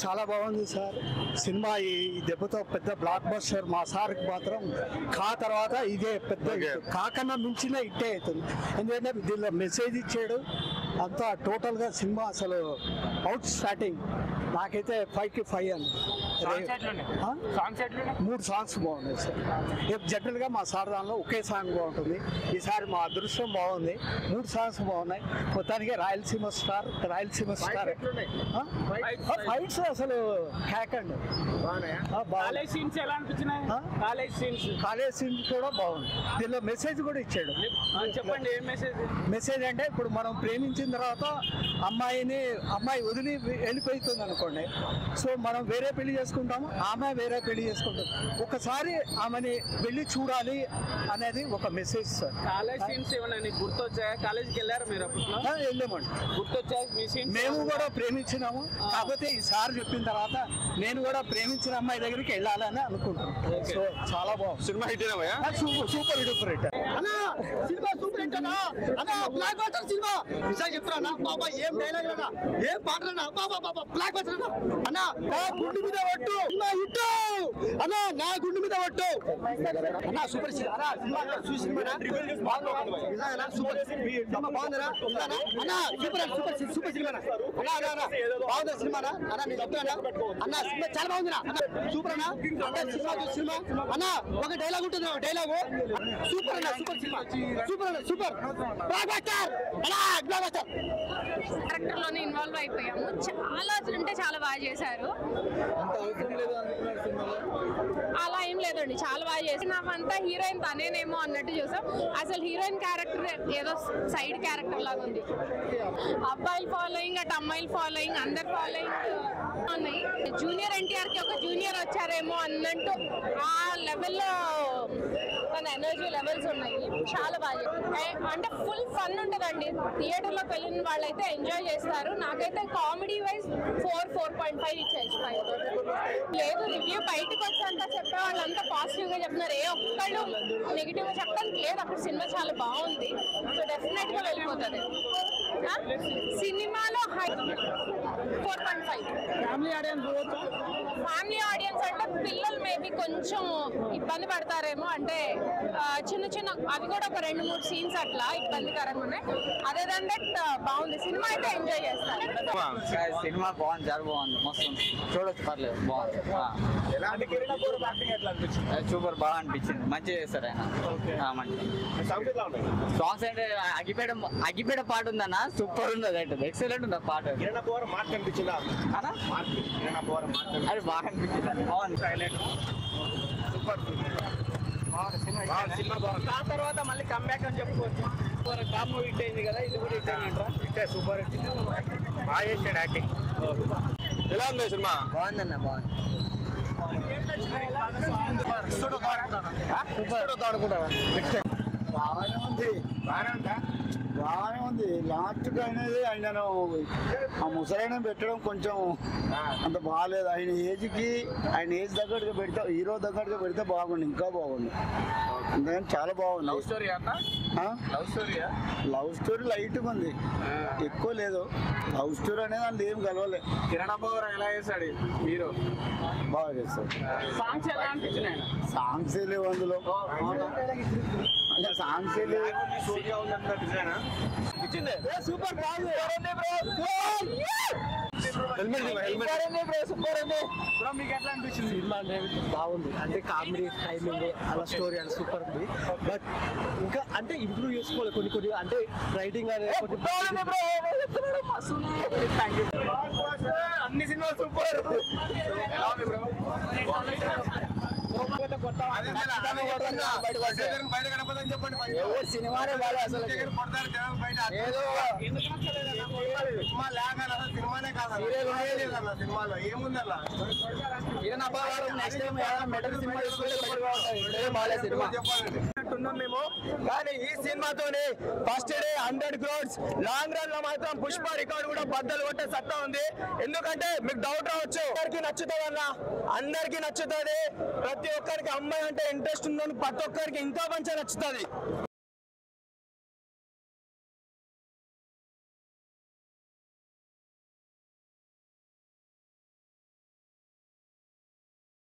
చాలా బాగుంది sir cinema. ఈ దెబ్బతో పెద్ద బ్లాక్ బస్టర్ మా సార్కి మాత్రం కా తర్వాత ఇదే పెద్ద కాకన్నా మించిన ఇట్టే అవుతుంది. ఎందుకంటే దీనిలో మెసేజ్ ఇచ్చాడు అంతా. టోటల్గా సినిమా అసలు అవుట్ స్టార్టింగ్. నాకైతే 5కి 5 అండి. 3 సాంగ్స్ బాగున్నాయి సార్. జనరల్గా మా సార్ దానిలో ఒకే సాంగ్ బాగుంటుంది. ఈసారి మా అదృష్టం బాగుంది, 3 సాంగ్స్ బాగున్నాయి. మొత్తానికి రాయలసీమ స్టార్ ఫైట్స్ అసలు హ్యాక్ అండి. కాలేజ్ సీన్స్ కూడా బాగుంది. దీనిలో మెసేజ్ కూడా ఇచ్చాడు. చెప్పండి ఏం మెసేజ్? మెసేజ్ అంటే ఇప్పుడు మనం ప్రేమించిన తర్వాత అమ్మాయి వదిలి వెళ్ళిపోతుంది అనుకోండి. సో మనం వేరే పెళ్లి చేసుకుంటాము, ఆమె వేరే పెళ్లి చేసుకుంటాం. ఒకసారి ఆమెని వెళ్ళి చూడాలి అనేది ఒక మెసేజ్ సార్. కాలేజ్ సీన్స్ ఏమన్నా గుర్తొచ్చాయా? కాలేజీకి వెళ్ళారు మీరు? వెళ్ళామండి. గుర్తొచ్చాయి మీ సీన్స్? మేము కూడా ప్రేమించినాము. కాకపోతే ఈసారి చెప్పిన తర్వాత నేను కూడా ప్రేమించిన అమ్మాయి దగ్గరికి వెళ్ళాలని అనుకుంటున్నాను. సో చాలా బాగుంది cinema. Hit super duper hit. Cinema super hit అన్నా. Blockbuster cinema. నిజంగా చెప్తున్నా బాబా, ఏం డైలాగ్ అన్నా, ఏం పాటలన్నా, బాబా బ్లాక్ బస్టర్ అన్నా. నా గుండు మీద ఒట్టు సినిమా హిట్ అన్నా, నా గుండు మీద ఒట్టు అన్నా. సూపర్ సినిమా చూసి సినిమా సూపర్ సినిమా బాగుందరా అన్నా. సూపర్ సినిమా అన్నా. బాగుందా సినిమా అన్నా? నేను చెప్తున్నా అన్నా, సినిమా చాలా బాగుందిరా అన్న. సూపర్ అన్నా. సినిమా అన్నా ఒక డైలాగ్ ఉంటుంది, డైలాగు సూపర్ అన్నా. సూపర్ సినిమా, సూపర్ అన్నా, సూపర్ బ్లాక్ బస్టర్ అన్నా. బ్లాక్ బస్టర్ క్యారెక్టర్ లోనే ఇన్వాల్వ్ అయిపోయాము. చాలా అంటే చాలా బాగా చేశారు. అలా ఏం లేదండి, చాలా బాగా చేసి నాకంతా హీరోయిన్ తనేనేమో అన్నట్టు చూసాం. అసలు హీరోయిన్ క్యారెక్టర్ ఏదో సైడ్ క్యారెక్టర్ లాగా ఉంది. అబ్బాయిలు ఫాలోయింగ్, అటు అమ్మాయిలు ఫాలోయింగ్, అందరు ఫాలోయింగ్ ఉన్నాయి. జూనియర్ ఎన్టీఆర్ కి ఒక జూనియర్ వచ్చారేమో అన్నట్టు ఆ లెవెల్లో తన ఎనర్జీ లెవెల్స్ ఉన్నాయి. చాలా బాగా అంటే ఫుల్ ఫన్ ఉంటుందండి. థియేటర్ లోకి వెళ్ళిన వాళ్ళైతే ఎంజాయ్ చేస్తారు. నాకైతే కామెడీ వైజ్ 4.5 ఇచ్చేసి లేదు. రివ్యూ బయటకు వచ్చాక చెప్పే వాళ్ళంతా పాజిటివ్ గా చెప్తున్నారు. ఏ ఒక్కళ్ళు నెగిటివ్ గా చెప్పడానికి లేదు. అక్కడ సినిమా చాలా బాగుంది. సో డెఫినెట్ గా వెళ్ళిపోతుంది. సినిమాలో 4.5. ఫ్యామిలీ ఆడియన్స్ ఫ్యామిలీ ఆడియన్స్ అంటే పిల్లలు మేబీ కొంచెం ఇబ్బంది పడతారేమో. అంటే చిన్న అవి కూడా ఒక 2-3 సీన్స్ అట్లా ఇబ్బందికరంగా ఉన్నాయి. అదే దాన్ దట్ బాగుంది. సినిమా అయితే ఎంజాయ్ చేస్తారు. సినిమా బాగుంది, చాలా బాగుంది, మస్తు చూడొచ్చు, పర్లేదు, బాగుంది. సూపర్ బాగా అనిపించింది. మంచిగా చేస్తారు ఆయన. సాంగ్స్ అంటే అగ్గిపేట పాట ఉందన్న, సూపర్ ఉంది. అదంటే ఎక్సలెంట్ ఉంది ఆ పాట. అది బాగా అనిపించింది. బాగుంది. ఆ తర్వాత మళ్ళీ కంబ్యాక్ అని చెప్పుకోవచ్చు. కామ్ హిట్ అయింది కదా, ఇది కూడా హిట్ అయిందంటారా? సూపర్ బాగా చేశాడు యాక్టింగ్. ఎలా ఉంది సినిమా? బాగుందన్న, బాగుంది. బాగానే ఉంది. లాస్ట్ అనేది ఆయనను ఆ ముసలైన పెట్టడం కొంచెం అంత బాగాలేదు. ఆయన ఏజ్ తగ్గట్టుగా పెడితే, హీరో తగ్గట్టుగా పెడితే బాగుంది, ఇంకా బాగుంది. అందుకని చాలా బాగుంది. లవ్ స్టోరీ అన్న? లవ్ స్టోరీ లైట్ ఉంది, ఎక్కువ లేదు. లవ్ స్టోరీ అనేది అందులో ఏం కలవలే. కిరణ్ అబ్బవరం ఎలా చేశాడు హీరో? బాగా చేస్తాడు. సాంగ్స్ ఎలా అనిపించినాయి? సాంగ్స్ లేవు అందులో, అంటే సాంగ్స్ లేవు. సూపర్ బాగుంది. మీకు ఎట్లా అనిపించింది? సినిమా అనేది బాగుంది. అంటే కామెడీ, టైమింగ్, అలా స్టోరీ అని సూపర్ ఉంది. బట్ ఇంకా అంటే ఇంప్రూవ్ చేసుకోవాలి కొన్ని అంటే రైటింగ్ అనేది. అన్ని సినిమాలు సూపర్. సినిమానే బాగా అసలు సినిమాలో ఏముందల్లా మేము. కానీ ఈ సినిమాతోనే first day 100 crores, long run లో మాత్రం పుష్ప రికార్డు కూడా బద్దలు కొట్టే సత్తా ఉంది. ఎందుకంటే మీకు డౌట్ రావచ్చు, అందరికి నచ్చుతుంది అన్న, అందరికి నచ్చుతుంది. ప్రతి ఒక్కరికి అమ్మాయి అంటే ఇంట్రెస్ట్ ఉందని ప్రతి ఒక్కరికి ఇంకా మంచిగా నచ్చుతుంది.